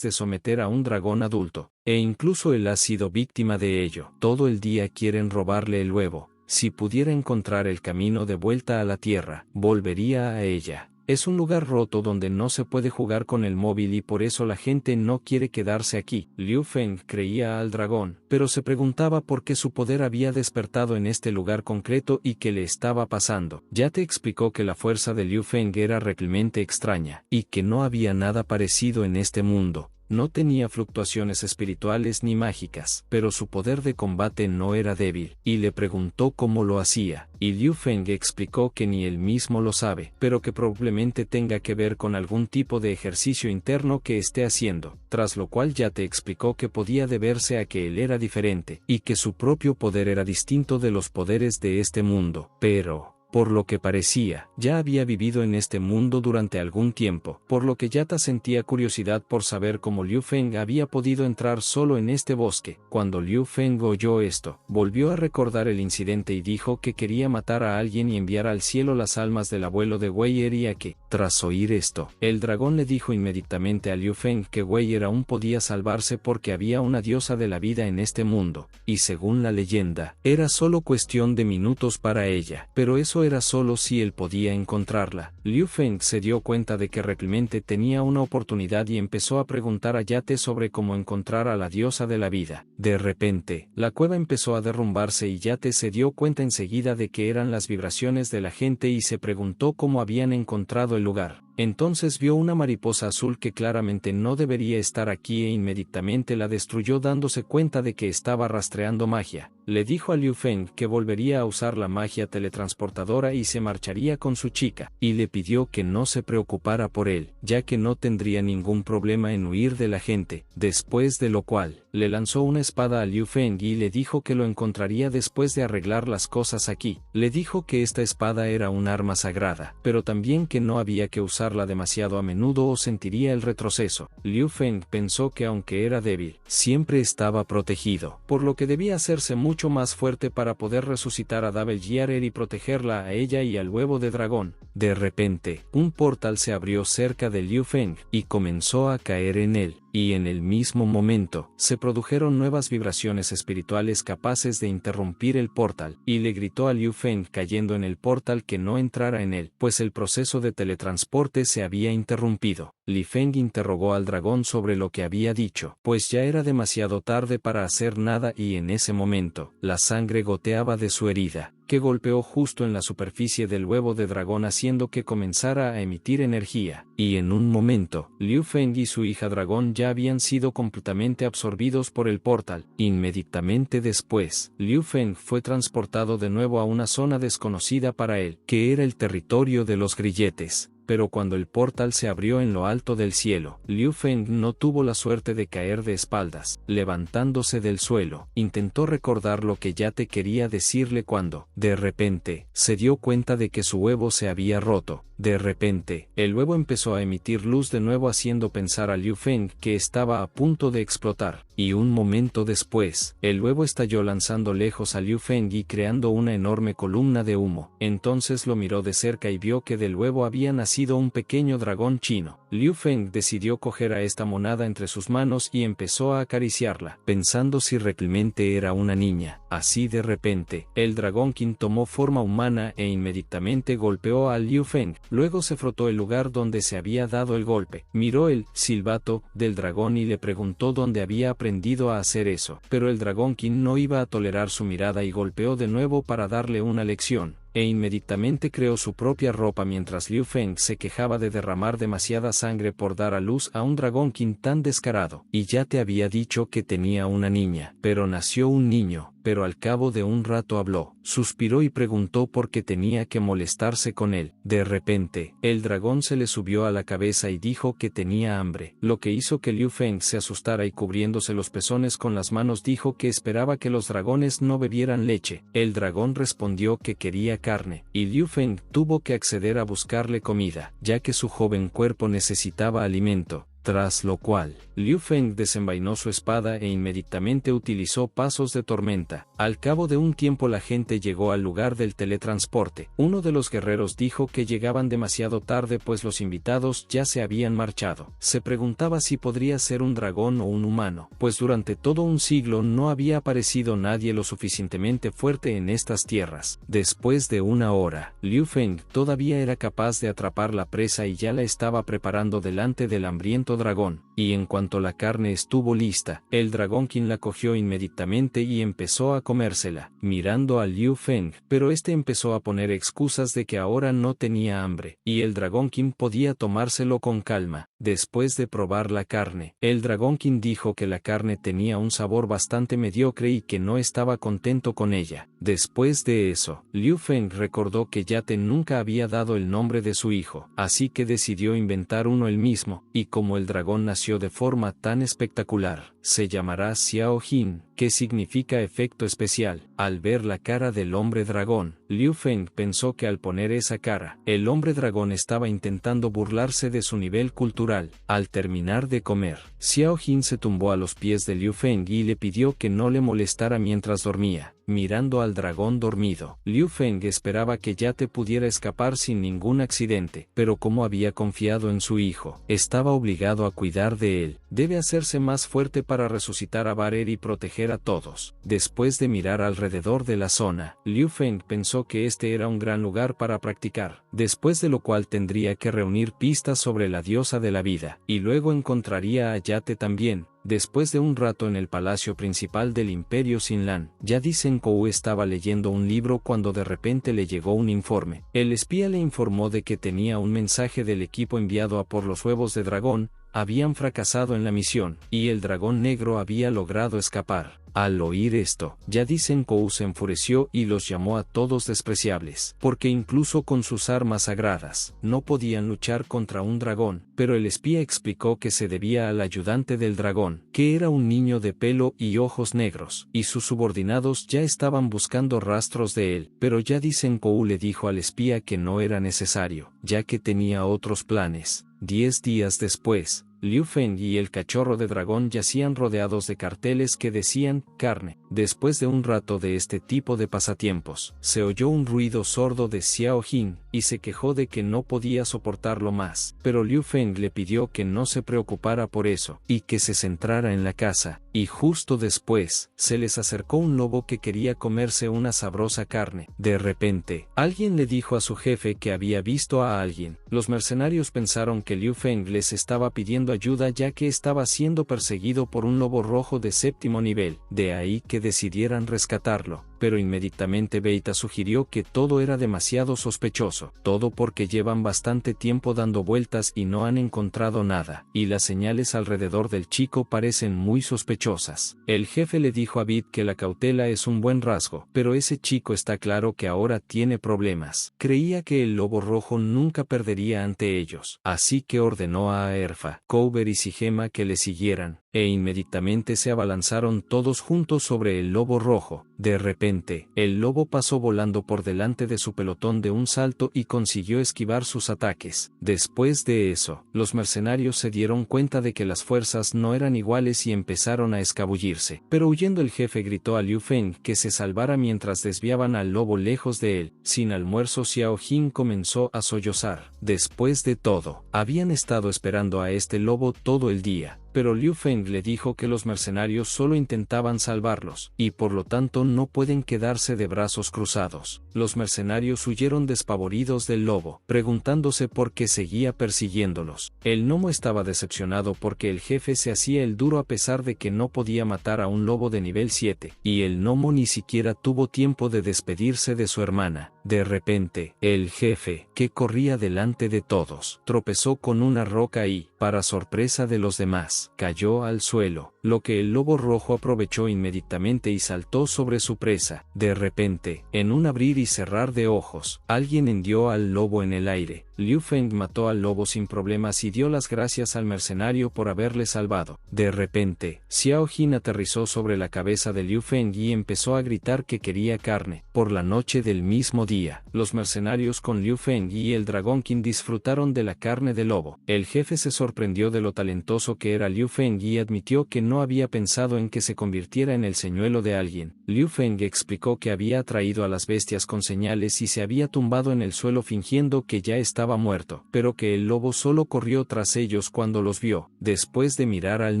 A: de someter a un dragón adulto, e incluso él ha sido víctima de ello. Todo el día quieren robarle el huevo. Si pudiera encontrar el camino de vuelta a la tierra, volvería a ella. Es un lugar roto donde no se puede jugar con el móvil y por eso la gente no quiere quedarse aquí. Liu Feng creía al dragón, pero se preguntaba por qué su poder había despertado en este lugar concreto y qué le estaba pasando. Yate explicó que la fuerza de Liu Feng era realmente extraña, y que no había nada parecido en este mundo. No tenía fluctuaciones espirituales ni mágicas, pero su poder de combate no era débil, y le preguntó cómo lo hacía, y Liu Feng explicó que ni él mismo lo sabe, pero que probablemente tenga que ver con algún tipo de ejercicio interno que esté haciendo, tras lo cual Yate explicó que podía deberse a que él era diferente, y que su propio poder era distinto de los poderes de este mundo, pero por lo que parecía, ya había vivido en este mundo durante algún tiempo, por lo que Yata sentía curiosidad por saber cómo Liu Feng había podido entrar solo en este bosque. Cuando Liu Feng oyó esto, volvió a recordar el incidente y dijo que quería matar a alguien y enviar al cielo las almas del abuelo de Wei Er, y a que, tras oír esto, el dragón le dijo inmediatamente a Liu Feng que Wei Er aún podía salvarse porque había una diosa de la vida en este mundo, y según la leyenda, era solo cuestión de minutos para ella, pero eso era solo si él podía encontrarla. Liu Feng se dio cuenta de que realmente tenía una oportunidad y empezó a preguntar a Yate sobre cómo encontrar a la diosa de la vida. De repente, la cueva empezó a derrumbarse y Yate se dio cuenta enseguida de que eran las vibraciones de la gente y se preguntó cómo habían encontrado el lugar. Entonces vio una mariposa azul que claramente no debería estar aquí e inmediatamente la destruyó dándose cuenta de que estaba rastreando magia. Le dijo a Liu Feng que volvería a usar la magia teletransportadora y se marcharía con su chica, y le pidió que no se preocupara por él, ya que no tendría ningún problema en huir de la gente, después de lo cual, le lanzó una espada a Liu Feng y le dijo que lo encontraría después de arreglar las cosas aquí. Le dijo que esta espada era un arma sagrada, pero también que no había que usarla demasiado a menudo o sentiría el retroceso. Liu Feng pensó que aunque era débil, siempre estaba protegido, por lo que debía hacerse mucho más fuerte para poder resucitar a Double Gear y protegerla a ella y al huevo de dragón. De repente, un portal se abrió cerca de Liu Feng, y comenzó a caer en él. Y en el mismo momento, se produjeron nuevas vibraciones espirituales capaces de interrumpir el portal, y le gritó a Liu Feng cayendo en el portal que no entrara en él, pues el proceso de teletransporte se había interrumpido. Li Feng interrogó al dragón sobre lo que había dicho, pues ya era demasiado tarde para hacer nada y en ese momento, la sangre goteaba de su herida, que golpeó justo en la superficie del huevo de dragón haciendo que comenzara a emitir energía, y en un momento, Liu Feng y su hija dragón ya habían sido completamente absorbidos por el portal. Inmediatamente después, Liu Feng fue transportado de nuevo a una zona desconocida para él, que era el territorio de los grilletes. Pero cuando el portal se abrió en lo alto del cielo, Liu Feng no tuvo la suerte de caer de espaldas. Levantándose del suelo, intentó recordar lo que Yate quería decirle cuando, de repente, se dio cuenta de que su huevo se había roto. De repente, el huevo empezó a emitir luz de nuevo haciendo pensar a Liu Feng que estaba a punto de explotar. y un momento después, el huevo estalló lanzando lejos a Liu Feng y creando una enorme columna de humo. Entonces lo miró de cerca y vio que del huevo había nacido un pequeño dragón chino. Liu Feng decidió coger a esta monada entre sus manos y empezó a acariciarla, pensando si realmente era una niña. Así de repente, el dragón Qin tomó forma humana e inmediatamente golpeó a Liu Feng. Luego se frotó el lugar donde se había dado el golpe, miró el silbato del dragón y le preguntó dónde había aprendido a hacer eso. Pero el dragón Qin no iba a tolerar su mirada y golpeó de nuevo para darle una lección, e inmediatamente creó su propia ropa mientras Liu Feng se quejaba de derramar demasiada sangre por dar a luz a un dragón Qin tan descarado. Y ya te había dicho que tenía una niña, pero nació un niño. Pero al cabo de un rato habló, suspiró y preguntó por qué tenía que molestarse con él. De repente, el dragón se le subió a la cabeza y dijo que tenía hambre, lo que hizo que Liu Feng se asustara y cubriéndose los pezones con las manos dijo que esperaba que los dragones no bebieran leche. El dragón respondió que quería carne, y Liu Feng tuvo que acceder a buscarle comida, ya que su joven cuerpo necesitaba alimento. Tras lo cual, Liu Feng desenvainó su espada e inmediatamente utilizó pasos de tormenta. Al cabo de un tiempo la gente llegó al lugar del teletransporte. Uno de los guerreros dijo que llegaban demasiado tarde pues los invitados ya se habían marchado. Se preguntaba si podría ser un dragón o un humano, pues durante todo un siglo no había aparecido nadie lo suficientemente fuerte en estas tierras. Después de una hora, Liu Feng todavía era capaz de atrapar la presa y ya la estaba preparando delante del hambriento dragón, y en cuanto la carne estuvo lista, el dragón Qin la cogió inmediatamente y empezó a comérsela, mirando a Liu Feng, pero este empezó a poner excusas de que ahora no tenía hambre, y el dragón Qin podía tomárselo con calma. Después de probar la carne, el dragón Qin dijo que la carne tenía un sabor bastante mediocre y que no estaba contento con ella. Después de eso, Liu Feng recordó que Yate nunca había dado el nombre de su hijo, así que decidió inventar uno él mismo, y como el dragón nació de forma tan espectacular, se llamará Xiao Jin, que significa efecto especial. Al ver la cara del hombre dragón, Liu Feng pensó que al poner esa cara, el hombre dragón estaba intentando burlarse de su nivel cultural. Al terminar de comer, Xiao Jin se tumbó a los pies de Liu Feng y le pidió que no le molestara mientras dormía. Mirando al dragón dormido, Liu Feng esperaba que Yate pudiera escapar sin ningún accidente, pero como había confiado en su hijo, estaba obligado a cuidar de él. Debe hacerse más fuerte para resucitar a Barer y proteger a todos. Después de mirar alrededor de la zona, Liu Feng pensó que este era un gran lugar para practicar, después de lo cual tendría que reunir pistas sobre la diosa de la vida, y luego encontraría a Yate también. Después de un rato en el palacio principal del Imperio Xinlan, Yadi Senkou estaba leyendo un libro cuando de repente le llegó un informe. El espía le informó de que tenía un mensaje del equipo enviado a por los huevos de dragón, habían fracasado en la misión, y el dragón negro había logrado escapar. Al oír esto, Yadi Senkou se enfureció y los llamó a todos despreciables, porque incluso con sus armas sagradas, no podían luchar contra un dragón, pero el espía explicó que se debía al ayudante del dragón, que era un niño de pelo y ojos negros, y sus subordinados ya estaban buscando rastros de él, pero Yadi Senkou le dijo al espía que no era necesario, ya que tenía otros planes. 10 días después, Liu Feng y el cachorro de dragón yacían rodeados de carteles que decían carne. Después de un rato de este tipo de pasatiempos, se oyó un ruido sordo de Xiao Jin, y se quejó de que no podía soportarlo más. Pero Liu Feng le pidió que no se preocupara por eso, y que se centrara en la caza. Y justo después, se les acercó un lobo que quería comerse una sabrosa carne. De repente, alguien le dijo a su jefe que había visto a alguien. Los mercenarios pensaron que Liu Feng les estaba pidiendo ayuda ya que estaba siendo perseguido por un lobo rojo de 7º nivel, de ahí que decidieran rescatarlo. Pero inmediatamente Beita sugirió que todo era demasiado sospechoso, todo porque llevan bastante tiempo dando vueltas y no han encontrado nada, y las señales alrededor del chico parecen muy sospechosas. El jefe le dijo a Bit que la cautela es un buen rasgo, pero ese chico está claro que ahora tiene problemas. Creía que el lobo rojo nunca perdería ante ellos, así que ordenó a Aerfa, Couber y Sigema que le siguieran. e inmediatamente se abalanzaron todos juntos sobre el lobo rojo. De repente, el lobo pasó volando por delante de su pelotón de un salto y consiguió esquivar sus ataques. Después de eso, los mercenarios se dieron cuenta de que las fuerzas no eran iguales y empezaron a escabullirse. Pero huyendo, el jefe gritó a Liu Feng que se salvara mientras desviaban al lobo lejos de él. Sin almuerzo, Xiao Jin comenzó a sollozar. Después de todo, habían estado esperando a este lobo todo el día. Pero Liu Feng le dijo que los mercenarios solo intentaban salvarlos, y por lo tanto no pueden quedarse de brazos cruzados. Los mercenarios huyeron despavoridos del lobo, preguntándose por qué seguía persiguiéndolos. El gnomo estaba decepcionado porque el jefe se hacía el duro a pesar de que no podía matar a un lobo de nivel 7, y el gnomo ni siquiera tuvo tiempo de despedirse de su hermana. De repente, el jefe, que corría delante de todos, tropezó con una roca y, para sorpresa de los demás, cayó al suelo, lo que el lobo rojo aprovechó inmediatamente y saltó sobre su presa. De repente, en un abrir y cerrar de ojos, alguien hendió al lobo en el aire. Liu Feng mató al lobo sin problemas y dio las gracias al mercenario por haberle salvado. De repente, Xiao Jin aterrizó sobre la cabeza de Liu Feng y empezó a gritar que quería carne. Por la noche del mismo día, los mercenarios con Liu Feng y el Dragón King disfrutaron de la carne del lobo. El jefe se sorprendió de lo talentoso que era Liu Feng y admitió que no había pensado en que se convirtiera en el señuelo de alguien. Liu Feng explicó que había atraído a las bestias con señales y se había tumbado en el suelo fingiendo que ya estaba muerto, pero que el lobo solo corrió tras ellos cuando los vio. Después de mirar al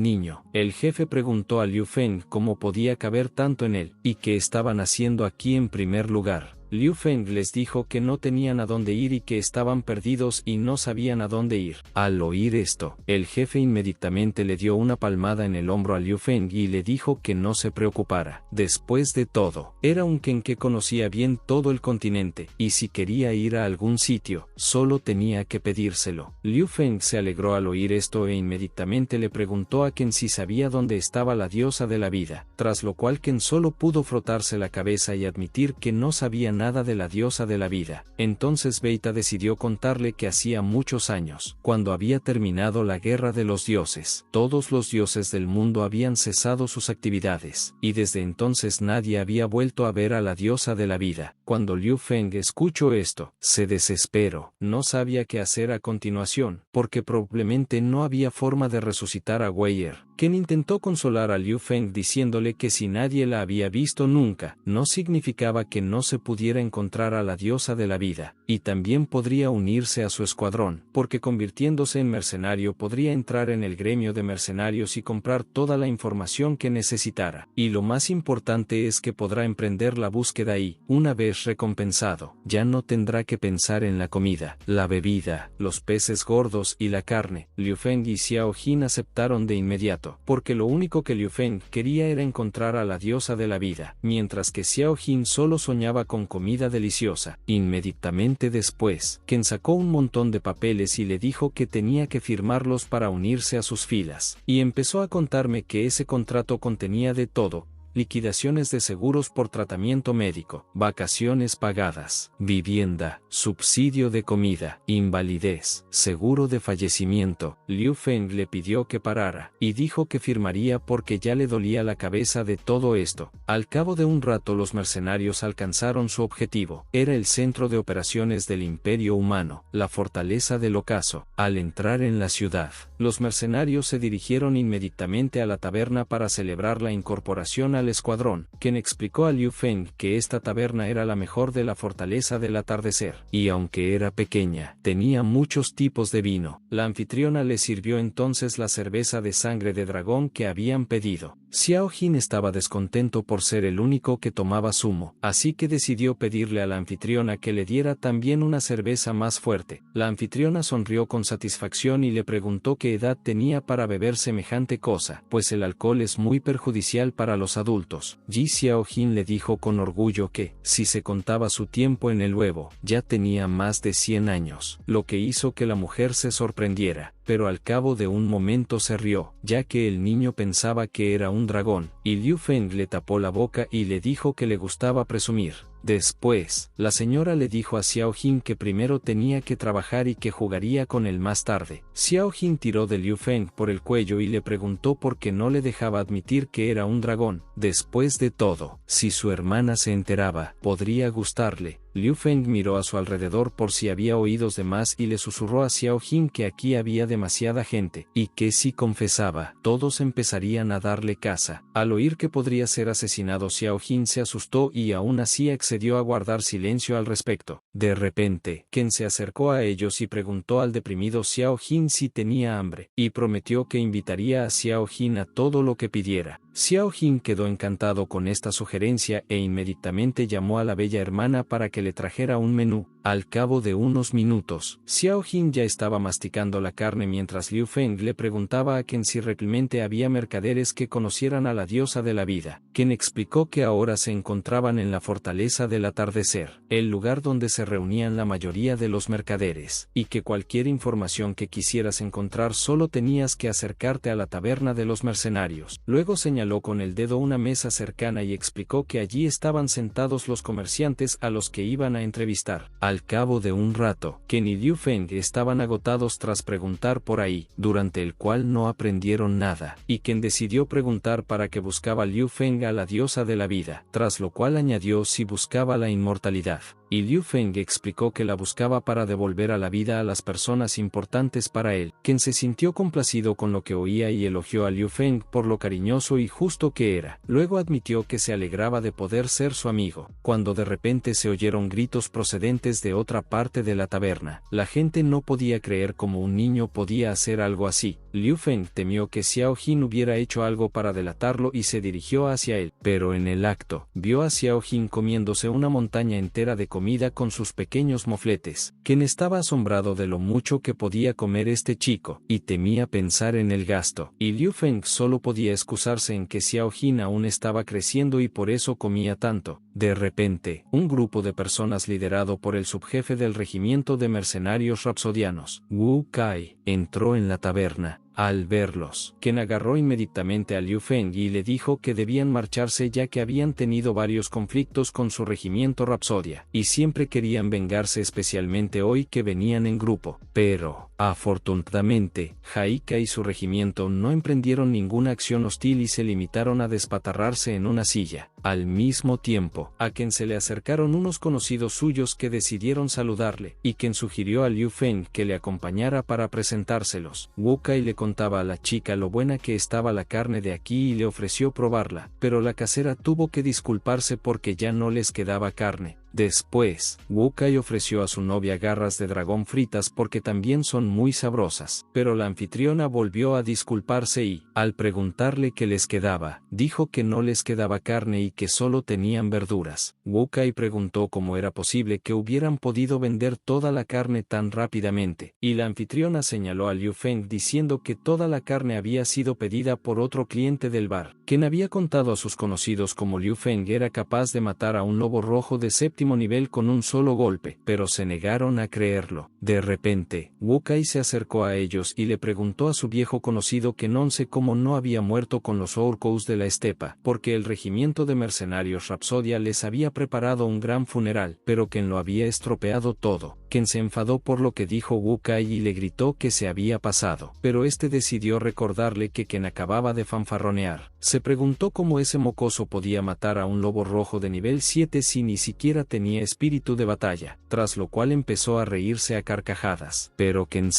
A: niño, el jefe preguntó a Liu Feng cómo podía caber tanto en él, y qué estaban haciendo aquí en primer lugar. Liu Feng les dijo que no tenían a dónde ir y que estaban perdidos y no sabían a dónde ir. Al oír esto, el jefe inmediatamente le dio una palmada en el hombro a Liu Feng y le dijo que no se preocupara. Después de todo, era un Ken que conocía bien todo el continente, y si quería ir a algún sitio, solo tenía que pedírselo. Liu Feng se alegró al oír esto e inmediatamente le preguntó a Ken si sabía dónde estaba la diosa de la vida, tras lo cual Ken solo pudo frotarse la cabeza y admitir que no sabía nada de la diosa de la vida. Entonces Beita decidió contarle que hacía muchos años, cuando había terminado la guerra de los dioses, todos los dioses del mundo habían cesado sus actividades, y desde entonces nadie había vuelto a ver a la diosa de la vida. Cuando Liu Feng escuchó esto, se desesperó. No sabía qué hacer a continuación, porque probablemente no había forma de resucitar a Weier. Ken intentó consolar a Liu Feng diciéndole que si nadie la había visto nunca, no significaba que no se pudiera encontrar a la diosa de la vida, y también podría unirse a su escuadrón, porque convirtiéndose en mercenario podría entrar en el gremio de mercenarios y comprar toda la información que necesitara. Y lo más importante es que podrá emprender la búsqueda y, una vez recompensado, ya no tendrá que pensar en la comida, la bebida, los peces gordos y la carne. Liu Feng y Xiao Jin aceptaron de inmediato, porque lo único que Liu Feng quería era encontrar a la diosa de la vida, mientras que Xiao Jin solo soñaba con comida deliciosa. Inmediatamente después, Ken sacó un montón de papeles y le dijo que tenía que firmarlos para unirse a sus filas, y empezó a contarme que ese contrato contenía de todo: liquidaciones de seguros por tratamiento médico, vacaciones pagadas, vivienda, subsidio de comida, invalidez, seguro de fallecimiento. Liu Feng le pidió que parara, y dijo que firmaría porque ya le dolía la cabeza de todo esto. Al cabo de un rato los mercenarios alcanzaron su objetivo. Era el centro de operaciones del Imperio Humano, la fortaleza del ocaso. Al entrar en la ciudad, los mercenarios se dirigieron inmediatamente a la taberna para celebrar la incorporación al escuadrón. Ken explicó a Liu Feng que esta taberna era la mejor de la fortaleza del atardecer, y aunque era pequeña, tenía muchos tipos de vino. La anfitriona le sirvió entonces la cerveza de sangre de dragón que habían pedido. Xiao Jin estaba descontento por ser el único que tomaba zumo, así que decidió pedirle a la anfitriona que le diera también una cerveza más fuerte. La anfitriona sonrió con satisfacción y le preguntó qué edad tenía para beber semejante cosa, pues el alcohol es muy perjudicial para los adultos. Ji Xiao Jin le dijo con orgullo que, si se contaba su tiempo en el huevo, ya tenía más de 100 años, lo que hizo que la mujer se sorprendiera, pero al cabo de un momento se rió, ya que el niño pensaba que era un un dragón, y Liu Feng le tapó la boca y le dijo que le gustaba presumir. Después, la señora le dijo a Xiao Jin que primero tenía que trabajar y que jugaría con él más tarde. Xiao Jin tiró de Liu Feng por el cuello y le preguntó por qué no le dejaba admitir que era un dragón. Después de todo, si su hermana se enteraba, podría gustarle. Liu Feng miró a su alrededor por si había oídos de más y le susurró a Xiao Jin que aquí había demasiada gente, y que si confesaba, todos empezarían a darle caza. Al oír que podría ser asesinado, Xiao Jin se asustó y aún así accedió a guardar silencio al respecto. De repente, Ken se acercó a ellos y preguntó al deprimido Xiao Jin si tenía hambre, y prometió que invitaría a Xiao Jin a todo lo que pidiera. Xiao Jin quedó encantado con esta sugerencia e inmediatamente llamó a la bella hermana para que le trajera un menú. Al cabo de unos minutos, Xiao Jin ya estaba masticando la carne mientras Liu Feng le preguntaba a Ken si realmente había mercaderes que conocieran a la diosa de la vida. Ken explicó que ahora se encontraban en la fortaleza del atardecer, el lugar donde se reunían la mayoría de los mercaderes, y que cualquier información que quisieras encontrar solo tenías que acercarte a la taberna de los mercenarios. Luego señaló con el dedo una mesa cercana y explicó que allí estaban sentados los comerciantes a los que iban a entrevistar. Al cabo de un rato, Ken y Liu Feng estaban agotados tras preguntar por ahí, durante el cual no aprendieron nada, y Ken decidió preguntar para qué buscaba Liu Feng a la diosa de la vida, tras lo cual añadió si buscaba la inmortalidad. Y Liu Feng explicó que la buscaba para devolver a la vida a las personas importantes para él. Ken se sintió complacido con lo que oía y elogió a Liu Feng por lo cariñoso y justo que era. Luego admitió que se alegraba de poder ser su amigo, cuando de repente se oyeron gritos procedentes de otra parte de la taberna. La gente no podía creer cómo un niño podía hacer algo así. Liu Feng temió que Xiao Jin hubiera hecho algo para delatarlo y se dirigió hacia él, pero en el acto, vio a Xiao Jin comiéndose una montaña entera de comida con sus pequeños mofletes. Ken estaba asombrado de lo mucho que podía comer este chico, y temía pensar en el gasto, y Liu Feng solo podía excusarse en que Xiao Jin aún estaba creciendo y por eso comía tanto. De repente, un grupo de personas liderado por el subjefe del regimiento de mercenarios rapsodianos, Wu Kai, entró en la taberna. Al verlos, Ken agarró inmediatamente a Liu Feng y le dijo que debían marcharse ya que habían tenido varios conflictos con su regimiento Rapsodia, y siempre querían vengarse, especialmente hoy que venían en grupo. Pero, afortunadamente, Haika y su regimiento no emprendieron ninguna acción hostil y se limitaron a despatarrarse en una silla. Al mismo tiempo, a Ken se le acercaron unos conocidos suyos que decidieron saludarle, y Ken sugirió a Liu Feng que le acompañara para presentárselos. Wu Kai le contaba a la chica lo buena que estaba la carne de aquí y le ofreció probarla, pero la casera tuvo que disculparse porque ya no les quedaba carne. Después, Wu Kai ofreció a su novia garras de dragón fritas porque también son muy sabrosas, pero la anfitriona volvió a disculparse y, al preguntarle qué les quedaba, dijo que no les quedaba carne y que solo tenían verduras. Wu Kai preguntó cómo era posible que hubieran podido vender toda la carne tan rápidamente, y la anfitriona señaló a Liu Feng diciendo que toda la carne había sido pedida por otro cliente del bar, quien había contado a sus conocidos cómo Liu Feng era capaz de matar a un lobo rojo de séptimo nivel con un solo golpe, pero se negaron a creerlo. De repente, Wu Kai se acercó a ellos y le preguntó a su viejo conocido que no sé cómo no había muerto con los Orcos de la estepa, porque el regimiento de mercenarios Rapsodia les había preparado un gran funeral, pero Ken lo había estropeado todo. Ken se enfadó por lo que dijo Wu Kai y le gritó que se había pasado, pero este decidió recordarle que Ken acababa de fanfarronear. Se preguntó cómo ese mocoso podía matar a un lobo rojo de nivel 7 si ni siquiera tenía espíritu de batalla, tras lo cual empezó a reírse a carcajadas. Pero Ken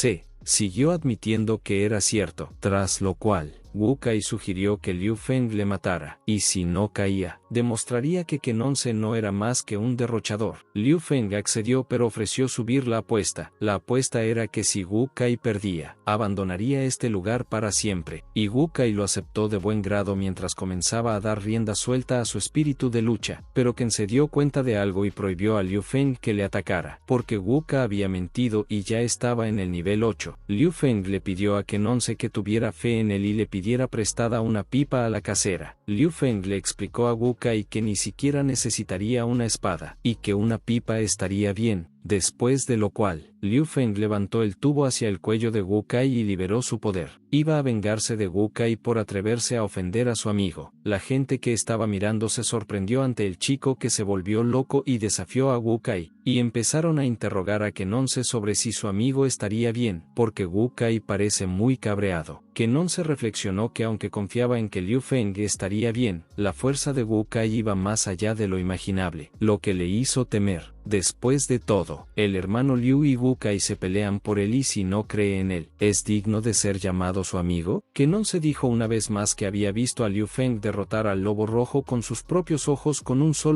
A: siguió admitiendo que era cierto, tras lo cual Wu Kai sugirió que Liu Feng le matara, y si no caía, demostraría que Kenonce no era más que un derrochador. Liu Feng accedió pero ofreció subir la apuesta. La apuesta era que si Wu Kai perdía, abandonaría este lugar para siempre, y Wu Kai lo aceptó de buen grado mientras comenzaba a dar rienda suelta a su espíritu de lucha, pero Ken se dio cuenta de algo y prohibió a Liu Feng que le atacara, porque Wu Kai había mentido y ya estaba en el nivel 8. Liu Feng le pidió a Kenonce que tuviera fe en él y le pidiera prestada una pipa a la casera. Liu Feng le explicó a Wu Kai que ni siquiera necesitaría una espada, y que una pipa estaría bien, Después de lo cual, Liu Feng levantó el tubo hacia el cuello de Wu Kai y liberó su poder. Iba a vengarse de Wu Kai por atreverse a ofender a su amigo. La gente que estaba mirando se sorprendió ante el chico que se volvió loco y desafió a Wu Kai, y empezaron a interrogar a Kenonce sobre si su amigo estaría bien, porque Wu Kai parece muy cabreado. Kenonce reflexionó que aunque confiaba en que Liu Feng estaría bien, la fuerza de Wu Kai iba más allá de lo imaginable, lo que le hizo temer. Después de todo, el hermano Liu y Wu Kai se pelean por él y si no cree en él, ¿es digno de ser llamado su amigo? Kenonce dijo una vez más que había visto a Liu Feng derrotar al lobo rojo con sus propios ojos con un solo